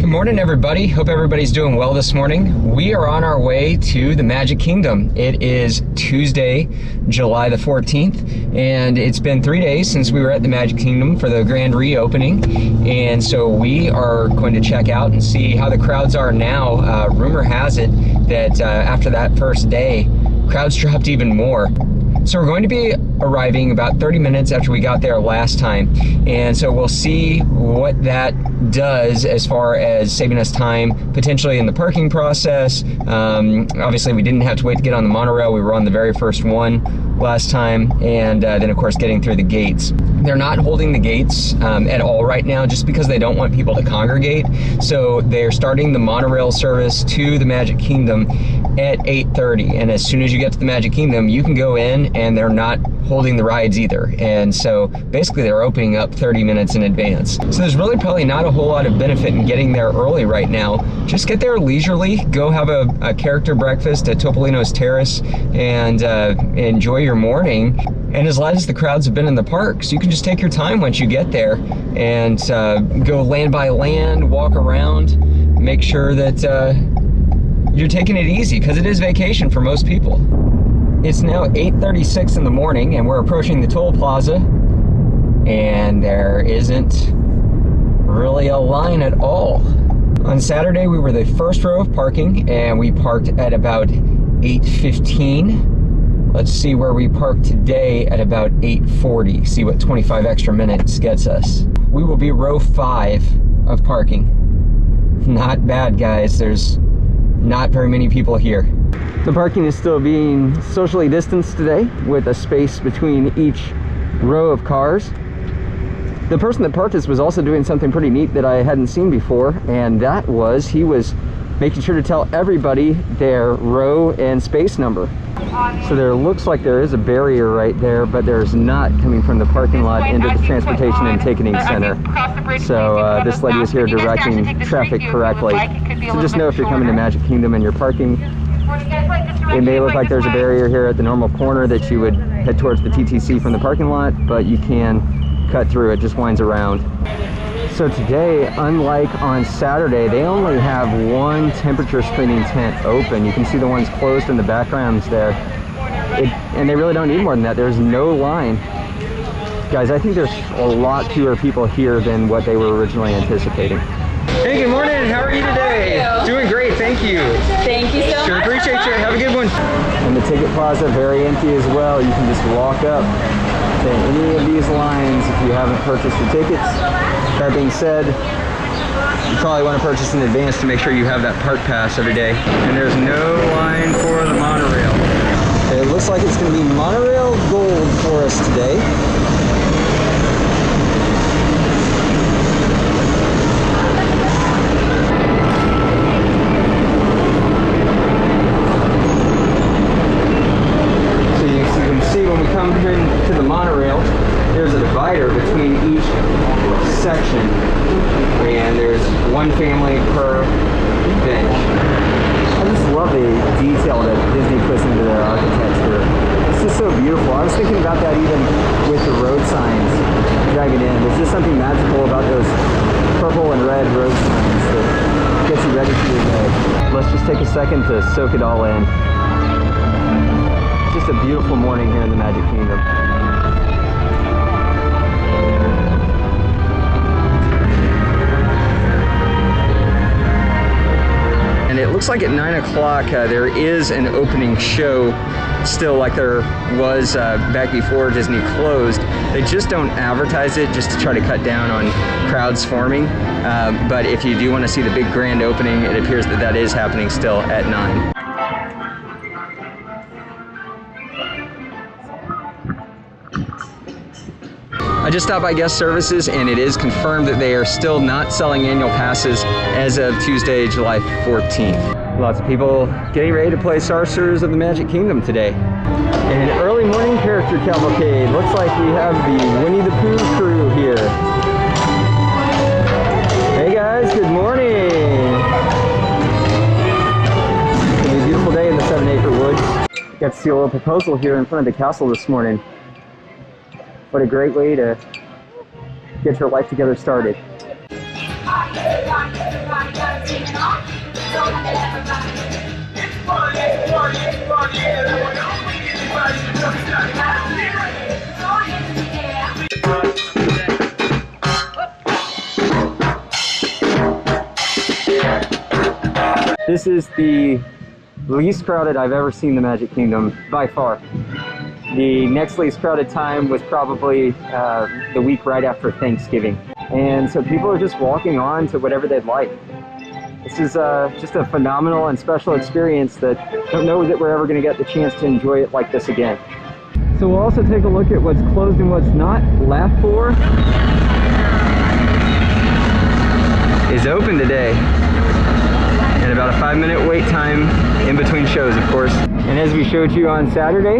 Good morning, everybody. Hope everybody's doing well this morning. We are on our way to the Magic Kingdom. It is Tuesday, July the 14th, and it's been 3 days since we were at the Magic Kingdom for the grand reopening. And so we are going to check out and see how the crowds are now. Rumor has it that after that first day, crowds dropped even more. So we're going to be arriving about 30 minutes after we got there last time. And so we'll see what that does as far as saving us time, potentially in the parking process. Obviously, we didn't have to wait to get on the monorail. We were on the very first one last time. And then, of course, getting through the gates. They're not holding the gates at all right now just because they don't want people to congregate. So they're starting the monorail service to the Magic Kingdom at 8:30. And as soon as you get to the Magic Kingdom, you can go in and they're not holding the rides either. And so basically they're opening up 30 minutes in advance. So there's really probably not a whole lot of benefit in getting there early right now. Just get there leisurely, go have a character breakfast at Topolino's Terrace and enjoy your morning. And as light as the crowds have been in the parks, you can just take your time once you get there and go land by land, walk around, make sure that you're taking it easy because it is vacation for most people. It's now 8:36 in the morning and we're approaching the toll plaza and there isn't really a line at all. On Saturday we were the first row of parking and we parked at about 8:15. Let's see where we park today at about 8:40. See what 25 extra minutes gets us. We will be row 5 of parking. Not bad, guys. There's not very many people here. The parking is still being socially distanced today with a space between each row of cars. The person that parked us was also doing something pretty neat that I hadn't seen before, and that was he was making sure to tell everybody their row and space number. So there looks like there is a barrier right there, but there's not coming from the parking lot into the transportation and ticketing center. So this lady is here directing traffic correctly. So just know if you're coming to Magic Kingdom and you're parking, it may look like there's a barrier here at the normal corner that you would head towards the TTC from the parking lot, but you can cut through. It just winds around. So today, unlike on Saturday, they only have one temperature screening tent open. You can see the ones closed in the backgrounds there. And they really don't need more than that. There's no line. Guys, I think there's a lot fewer people here than what they were originally anticipating. Hey, good morning. How are you today? How are you? Doing great, thank you. Thank you so much. Sure, appreciate you. Have a good one. And the ticket plaza, very empty as well. You can just walk up to any of these lines if you haven't purchased your tickets. That being said, you probably want to purchase in advance to make sure you have that park pass every day. And there's no line for the monorail. It looks like it's going to be monorail gold for us today. So you can see when we come into the monorail, there's a divider between each section, and there's one family per bench. I just love the detail that Disney puts into their architecture. It's just so beautiful. I was thinking about that even with the road signs dragging in. There's just something magical about those purple and red road signs that gets you ready for your day. Let's just take a second to soak it all in. It's just a beautiful morning here in the Magic Kingdom. It looks like at 9 o'clock there is an opening show still like there was back before Disney closed. They just don't advertise it just to try to cut down on crowds forming. But if you do want to see the big grand opening, it appears that that is happening still at 9. I just stopped by guest services and it is confirmed that they are still not selling annual passes as of Tuesday, July 14th. Lots of people getting ready to play Sorcerers of the Magic Kingdom today. An early morning character cavalcade. Looks like we have the Winnie the Pooh crew here. Hey guys, good morning. It's gonna be a beautiful day in the 7 Acre Woods. Got to see a little proposal here in front of the castle this morning. What a great way to get your life together started. This is the least crowded I've ever seen the Magic Kingdom, by far. The next least crowded time was probably the week right after Thanksgiving. And so people are just walking on to whatever they'd like. This is just a phenomenal and special experience that I don't know that we're ever going to get the chance to enjoy it like this again. So we'll also take a look at what's closed and what's not. Laugh 4 is open today. And about a 5-minute wait time in between shows, of course. And as we showed you on Saturday,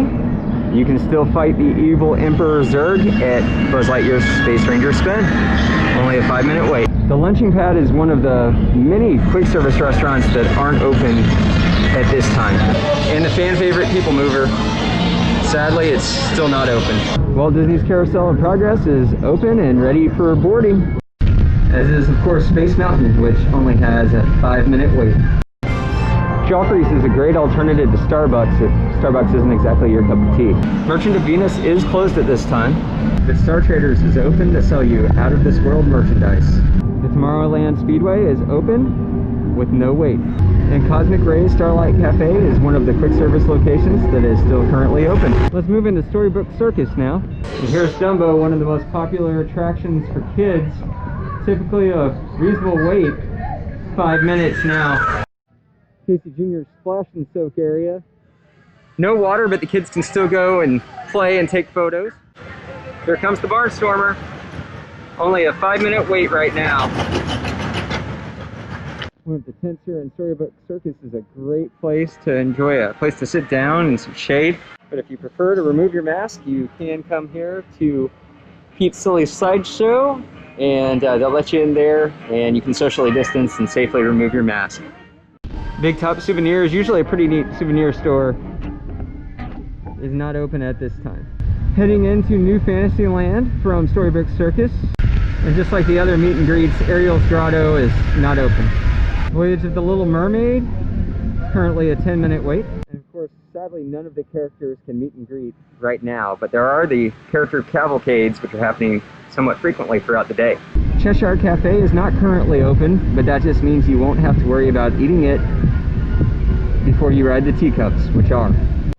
you can still fight the evil Emperor Zurg at Buzz Lightyear's Space Ranger Spin. Only a 5-minute wait. The Lunching Pad is one of the many quick service restaurants that aren't open at this time. And the fan favorite People Mover, sadly, it's still not open. Walt Disney's Carousel of Progress is open and ready for boarding. As is, of course, Space Mountain, which only has a 5-minute wait. Joffrey's is a great alternative to Starbucks if Starbucks isn't exactly your cup of tea. Merchant of Venus is closed at this time, but Star Traders is open to sell you out-of-this-world merchandise. The Tomorrowland Speedway is open with no wait. And Cosmic Rays Starlight Cafe is one of the quick service locations that is still currently open. Let's move into Storybook Circus now. And here's Dumbo, one of the most popular attractions for kids. Typically a reasonable wait, 5 minutes now. Casey Jr.'s Splash and Soak area. No water, but the kids can still go and play and take photos. Here comes the Barnstormer. Only a 5-minute wait right now. One of the tents here in Storybook Circus is a great place to enjoy a place to sit down and some shade. But if you prefer to remove your mask, you can come here to Pete's Silly Sideshow, and they'll let you in there and you can socially distance and safely remove your mask. Big Top Souvenirs, usually a pretty neat souvenir store, is not open at this time. Heading into New Fantasyland from Storybook Circus, and just like the other meet and greets, Ariel's Grotto is not open. Voyage of the Little Mermaid, currently a 10-minute wait. And of course, sadly, none of the characters can meet and greet right now, but there are the character cavalcades, which are happening somewhat frequently throughout the day. Cheshire Cafe is not currently open, but that just means you won't have to worry about eating it before you ride the teacups, which are.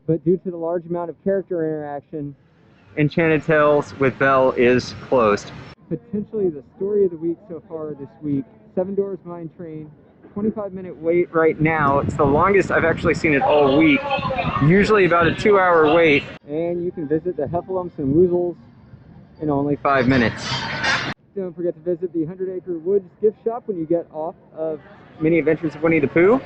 But due to the large amount of character interaction, Enchanted Tales with Belle is closed. Potentially the story of the week so far this week, Seven Dwarfs Mine Train, 25-minute wait right now. It's the longest I've actually seen it all week. Usually about a 2-hour wait. And you can visit the Heffalumps and Woozles in only 5 minutes. Don't forget to visit the 100 Acre Woods gift shop when you get off of Mini Adventures of Winnie the Pooh.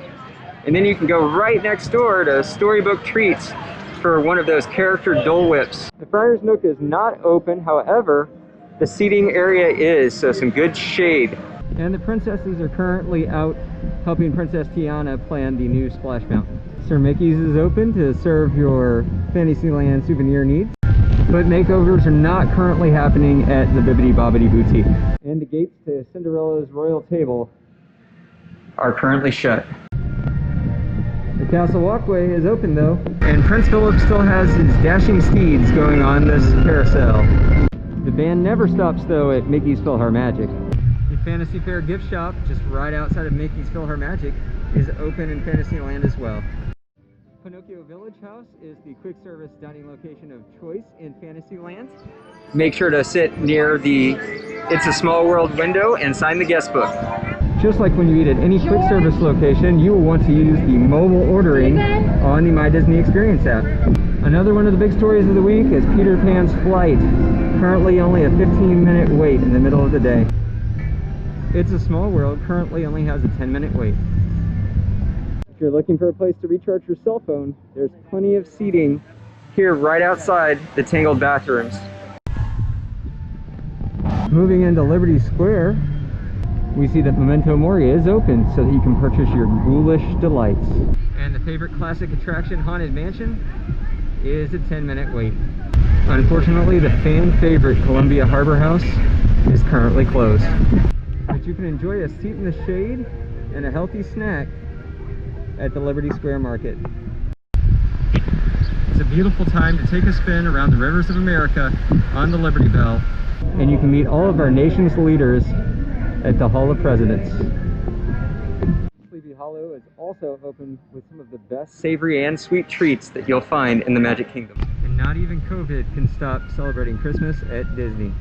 And then you can go right next door to Storybook Treats for one of those character Dole Whips. The Friar's Nook is not open, however, the seating area is, so some good shade. And the princesses are currently out helping Princess Tiana plan the new Splash Mountain. Sir Mickey's is open to serve your Fantasyland souvenir needs, but makeovers are not currently happening at the Bibbidi Bobbidi Boutique. And the gates to Cinderella's Royal Table are currently shut. The Castle Walkway is open though, and Prince Philip still has his dashing steeds going on this carousel. The band never stops though at Mickey's PhilharMagic. The Fantasy Fair gift shop, just right outside of Mickey's PhilharMagic, is open in Fantasyland as well. Pinocchio Village House is the quick service dining location of choice in Fantasyland. Make sure to sit near the It's a Small World window and sign the guest book. Just like when you eat at any quick service location, you will want to use the mobile ordering on the My Disney Experience app. Another one of the big stories of the week is Peter Pan's Flight. Currently only a 15-minute wait in the middle of the day. It's a Small World currently only has a 10-minute wait. If you're looking for a place to recharge your cell phone, there's plenty of seating here right outside the Tangled bathrooms. Moving into Liberty Square, we see that Memento Mori is open so that you can purchase your ghoulish delights. And the favorite classic attraction, Haunted Mansion, is a 10-minute wait. Unfortunately, the fan favorite Columbia Harbor House is currently closed. But you can enjoy a seat in the shade and a healthy snack at the Liberty Square Market. It's a beautiful time to take a spin around the rivers of America on the Liberty Bell. And you can meet all of our nation's leaders at the Hall of Presidents. Sleepy Hollow though, is also open with some of the best savory and sweet treats that you'll find in the Magic Kingdom. And not even COVID can stop celebrating Christmas at Disney.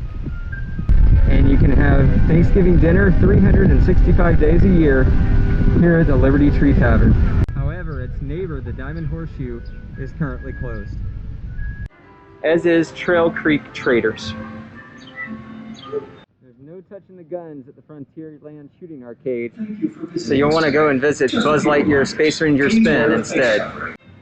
And you can have Thanksgiving dinner 365 days a year here at the Liberty Tree Tavern. However, its neighbor, the Diamond Horseshoe, is currently closed. As is Trail Creek Traders. There's no touching the guns at the Frontierland Shooting Arcade, so you'll want to go and visit Buzz Lightyear Space Ranger Spin instead.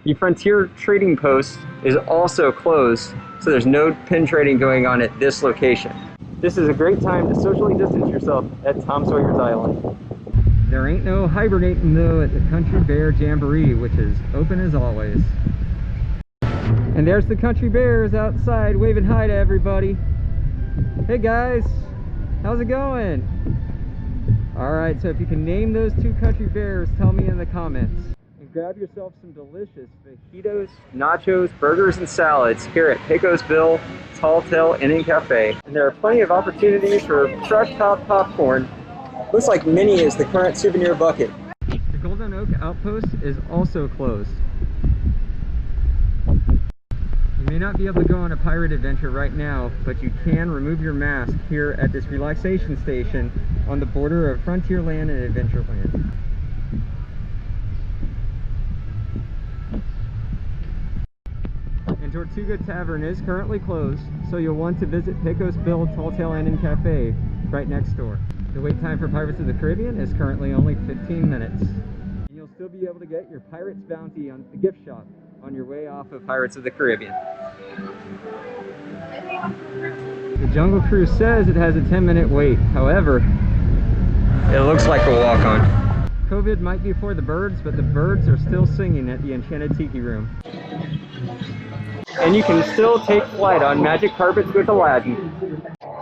The Frontier Trading Post is also closed, so there's no pin trading going on at this location. This is a great time to socially distance yourself at Tom Sawyer's Island. There ain't no hibernating though at the Country Bear Jamboree, which is open as always. And there's the Country Bears outside waving hi to everybody. Hey guys, how's it going? Alright, so if you can name those two Country Bears, tell me in the comments. And grab yourself some delicious fajitas, nachos, burgers, and salads here at Pecos Bill Tall Tale Inn and Cafe. And there are plenty of opportunities for fresh top popcorn. Looks like Minnie is the current souvenir bucket. The Golden Oak Outpost is also closed. You may not be able to go on a pirate adventure right now, but you can remove your mask here at this relaxation station on the border of Frontierland and Adventureland. And Tortuga Tavern is currently closed, so you'll want to visit Pecos Bill Tall Tale Inn and Cafe right next door. The wait time for Pirates of the Caribbean is currently only 15 minutes. And you'll still be able to get your Pirate's Bounty on the gift shop on your way off of Pirates of the Caribbean. The Jungle Cruise says it has a 10-minute wait. However, it looks like a walk-on. COVID might be for the birds, but the birds are still singing at the Enchanted Tiki Room. And you can still take flight on Magic Carpets with Aladdin.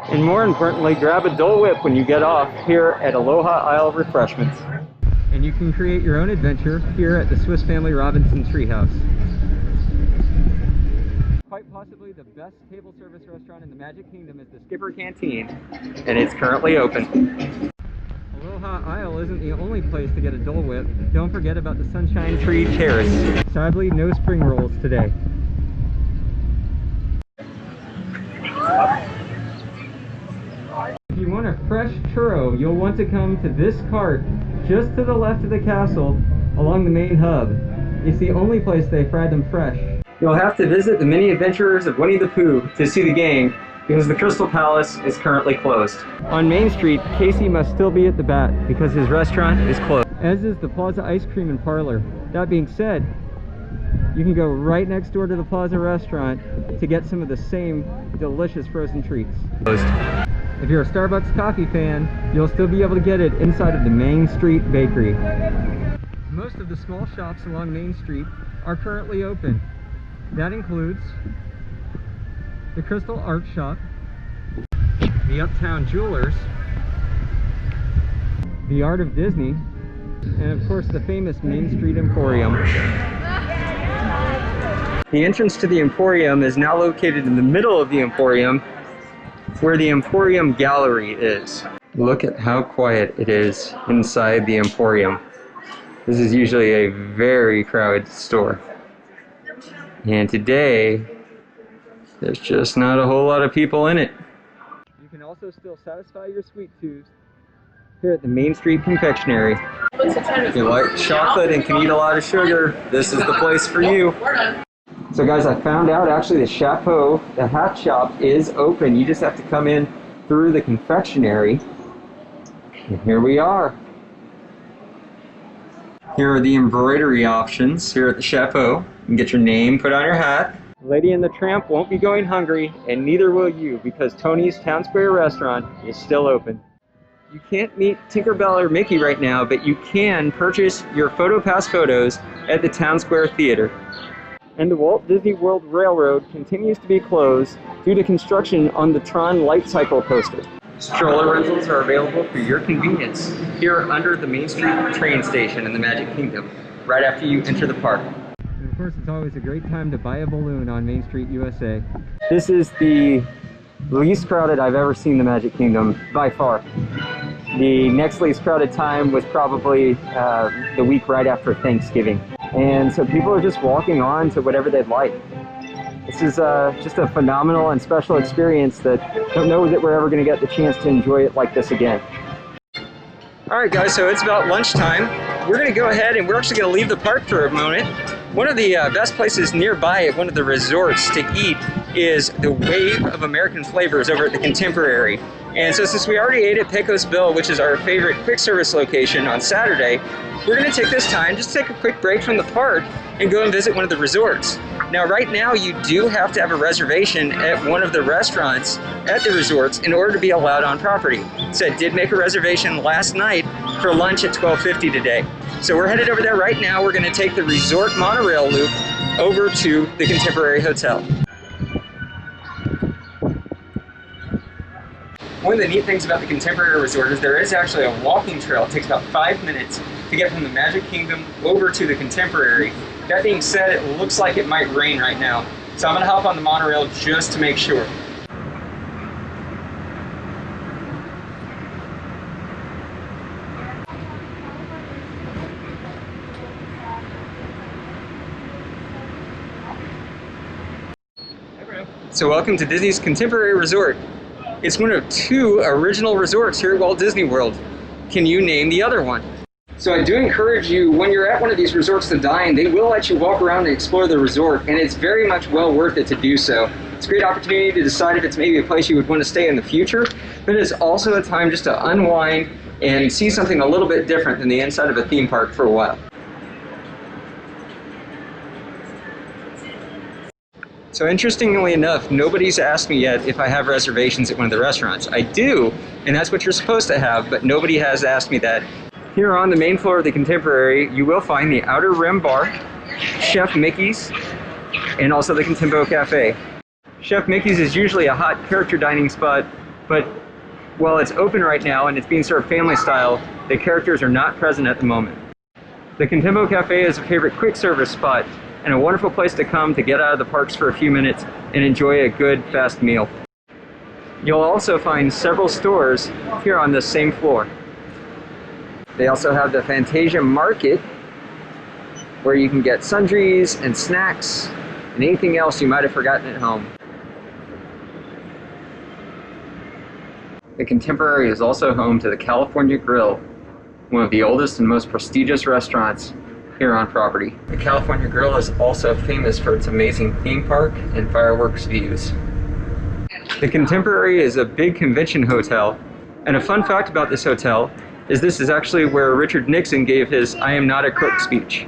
And more importantly, grab a Dole Whip when you get off here at Aloha Isle Refreshments. And you can create your own adventure here at the Swiss Family Robinson Treehouse. Quite possibly the best table service restaurant in the Magic Kingdom is the Skipper Canteen, and it's currently open. Aloha Isle isn't the only place to get a Dole Whip. Don't forget about the Sunshine Tree Terrace. Sadly, no spring rolls today. If you want a fresh churro, you'll want to come to this cart just to the left of the castle along the main hub. It's the only place they fry them fresh. You'll have to visit the Mini Adventures of Winnie the Pooh to see the gang because the Crystal Palace is currently closed. On Main Street, Casey must still be at the bat because his restaurant is closed. As is the Plaza Ice Cream and Parlor. That being said, you can go right next door to the Plaza restaurant to get some of the same delicious frozen treats. Closed. If you're a Starbucks coffee fan, you'll still be able to get it inside of the Main Street Bakery. Most of the small shops along Main Street are currently open. That includes the Crystal Art Shop, the Uptown Jewelers, the Art of Disney, and of course the famous Main Street Emporium. The entrance to the Emporium is now located in the middle of the Emporium, where the Emporium Gallery is. Look at how quiet it is inside the Emporium. This is usually a very crowded store. And today, there's just not a whole lot of people in it. You can also still satisfy your sweet tooth here at the Main Street Confectionery. If you like chocolate and can eat a lot of sugar, this is the place for you. So guys, I found out actually the Chapeau, the hat shop, is open. You just have to come in through the confectionery. And here we are. Here are the embroidery options here at the Chapeau. You can get your name put on your hat. Lady and the Tramp won't be going hungry, and neither will you, because Tony's Town Square restaurant is still open. You can't meet Tinkerbell or Mickey right now, but you can purchase your PhotoPass photos at the Town Square Theater. And the Walt Disney World Railroad continues to be closed due to construction on the Tron Light Cycle coaster. Stroller rentals are available for your convenience here under the Main Street train station in the Magic Kingdom, right after you enter the park. And of course, it's always a great time to buy a balloon on Main Street, USA. This is the least crowded I've ever seen the Magic Kingdom, by far. The next least crowded time was probably the week right after Thanksgiving. And so people are just walking on to whatever they'd like. This is just a phenomenal and special experience that don't know that we're ever going to get the chance to enjoy it like this again. All right, guys, so it's about lunchtime. We're going to go ahead and we're actually going to leave the park for a moment. One of the best places nearby at one of the resorts to eat is the Wave of American Flavors over at the Contemporary. And so since we already ate at Pecos Bill, which is our favorite quick service location on Saturday, we're going to take this time, just take a quick break from the park and go and visit one of the resorts. Now, right now, you do have to have a reservation at one of the restaurants at the resorts in order to be allowed on property. So I did make a reservation last night for lunch at 12:50 today. So we're headed over there right now. We're going to take the resort monorail loop over to the Contemporary Hotel. One of the neat things about the Contemporary Resort is there is actually a walking trail. It takes about 5 minutes to get from the Magic Kingdom over to the Contemporary. That being said, it looks like it might rain right now. So I'm going to hop on the monorail just to make sure. So welcome to Disney's Contemporary Resort. It's one of 2 original resorts here at Walt Disney World. Can you name the other one? So I do encourage you, when you're at one of these resorts to dine, they will let you walk around and explore the resort, and it's very much well worth it to do so. It's a great opportunity to decide if it's maybe a place you would want to stay in the future, but it's also a time just to unwind and see something a little bit different than the inside of a theme park for a while. So interestingly enough, nobody's asked me yet if I have reservations at one of the restaurants. I do, and that's what you're supposed to have, but nobody has asked me that. Here on the main floor of the Contemporary, you will find the Outer Rim Bar, Chef Mickey's, and also the Contempo Cafe. Chef Mickey's is usually a hot character dining spot, but while it's open right now and it's being served family style, the characters are not present at the moment. The Contempo Cafe is a favorite quick service spot and a wonderful place to come to get out of the parks for a few minutes and enjoy a good fast meal. You'll also find several stores here on this same floor. They also have the Fantasia Market, where you can get sundries and snacks and anything else you might have forgotten at home. The Contemporary is also home to the California Grill, one of the oldest and most prestigious restaurants here on property. The California Grill is also famous for its amazing theme park and fireworks views. The Contemporary is a big convention hotel, and a fun fact about this hotel is this is actually where Richard Nixon gave his "I am not a crook" speech.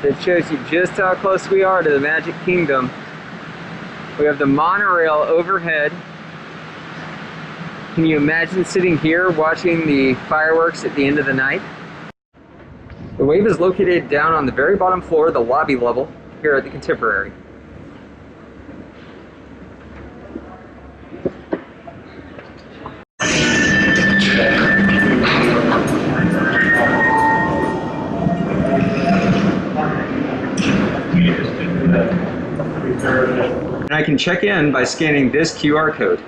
It shows you just how close we are to the Magic Kingdom. We have the monorail overhead. Can you imagine sitting here watching the fireworks at the end of the night? The Wave is located down on the very bottom floor, the lobby level, here at the Contemporary. And I can check in by scanning this QR code.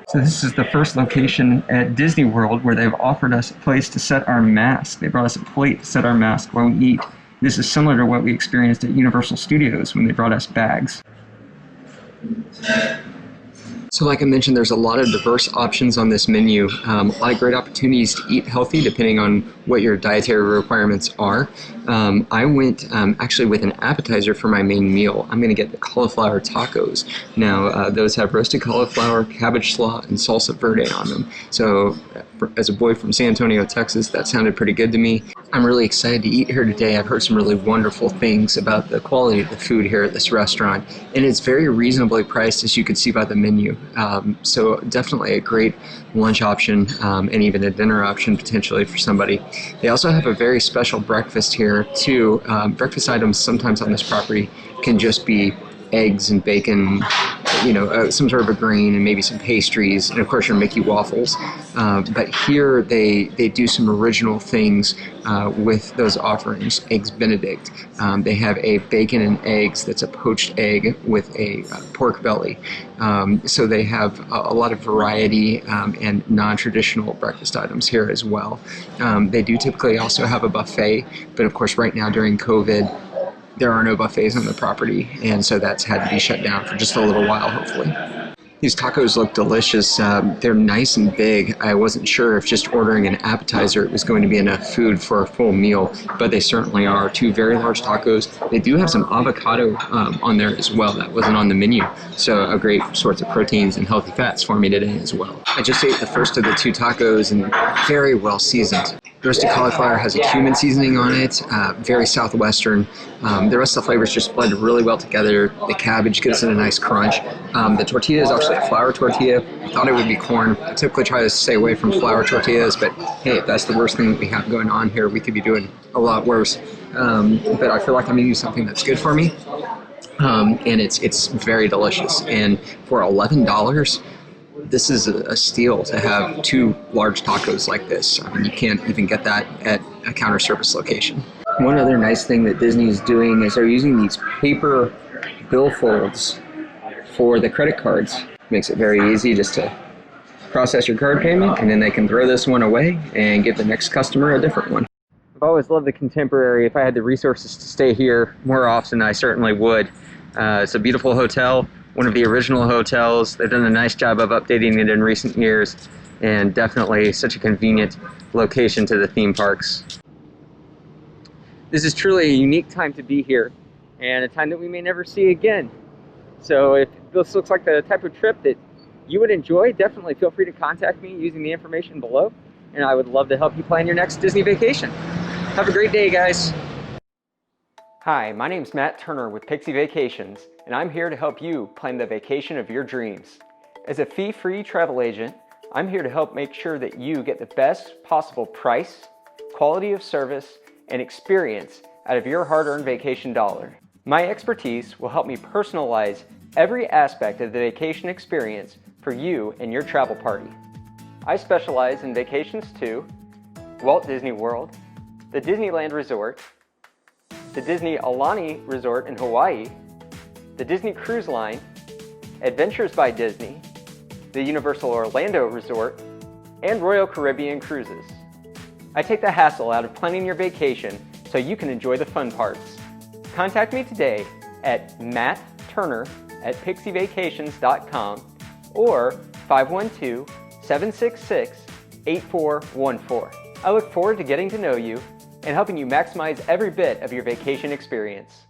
So this is the first location at Disney World where they've offered us a place to set our mask. They brought us a plate to set our mask while we eat. This is similar to what we experienced at Universal Studios when they brought us bags. So like I mentioned, there's a lot of diverse options on this menu. A lot of great opportunities to eat healthy depending on what your dietary requirements are. I went actually with an appetizer for my main meal. I'm going to get the cauliflower tacos. Now those have roasted cauliflower, cabbage slaw, and salsa verde on them. So as a boy from San Antonio, Texas, that sounded pretty good to me. I'm really excited to eat here today. I've heard some really wonderful things about the quality of the food here at this restaurant, and it's very reasonably priced, as you can see by the menu. So definitely a great lunch option and even a dinner option potentially for somebody. They also have a very special breakfast here too. Breakfast items sometimes on this property can just be eggs and bacon, some sort of a grain and maybe some pastries, and of course your Mickey waffles. But here they do some original things with those offerings. Eggs Benedict. They have a bacon and eggs that's a poached egg with a pork belly. So they have a lot of variety and non-traditional breakfast items here as well. They do typically also have a buffet, but of course right now during COVID, there are no buffets on the property, and so that's had to be shut down for just a little while, hopefully. These tacos look delicious. They're nice and big. I wasn't sure if just ordering an appetizer was going to be enough food for a full meal, but they certainly are. 2 very large tacos. They do have some avocado on there as well. That wasn't on the menu, so a great source of proteins and healthy fats for me today as well. I just ate the first of the 2 tacos and very well seasoned. The roasted cauliflower has a cumin seasoning on it, very southwestern. The rest of the flavors just blend really well together. The cabbage gives it a nice crunch. The tortilla is actually a flour tortilla. I thought it would be corn. I typically try to stay away from flour tortillas, but hey, if that's the worst thing that we have going on here, we could be doing a lot worse. But I feel like I'm eating something that's good for me, and it's very delicious. And for $11, this is a steal to have 2 large tacos like this. I mean, you can't even get that at a counter service location. One other nice thing that Disney is doing is they're using these paper billfolds for the credit cards. Makes it very easy just to process your card payment, and then they can throw this one away and give the next customer a different one. I've always loved the Contemporary. If I had the resources to stay here more often, I certainly would. It's a beautiful hotel. One of the original hotels. They've done a nice job of updating it in recent years, and definitely such a convenient location to the theme parks. This is truly a unique time to be here, and a time that we may never see again. So if this looks like the type of trip that you would enjoy, definitely feel free to contact me using the information below, and I would love to help you plan your next Disney vacation. Have a great day, guys. Hi, my name's Matt Turner with Pixie Vacations, and I'm here to help you plan the vacation of your dreams. As a fee-free travel agent, I'm here to help make sure that you get the best possible price, quality of service, and experience out of your hard-earned vacation dollar. My expertise will help me personalize every aspect of the vacation experience for you and your travel party. I specialize in vacations to Walt Disney World, the Disneyland Resort, the Disney Aulani Resort in Hawaii, the Disney Cruise Line, Adventures by Disney, the Universal Orlando Resort, and Royal Caribbean Cruises. I take the hassle out of planning your vacation so you can enjoy the fun parts. Contact me today at mattturner@pixievacations.com or 512-766-8414. I look forward to getting to know you and helping you maximize every bit of your vacation experience.